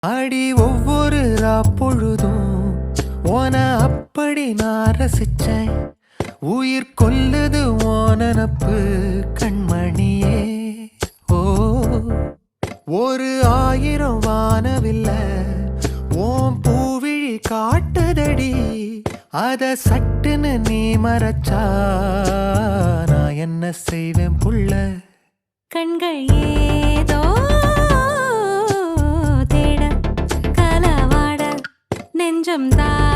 அடி ஒவ்வொரு பொழுதும் ஓன அப்படி நான் ரசிச்சேன். உயிர் கொல்லுது ஓனனப்பு கண்மணியே. ஓ ஒரு 1000 வானவில்ல ஓம் பூவிழி காட்டுதடி. அத சட்டுன்னு நீ மறைச்சா நான் என்ன செய்வேன் புள்ள. கண்கள் ஏதோ தேட களவாட நெஞ்சம் தான்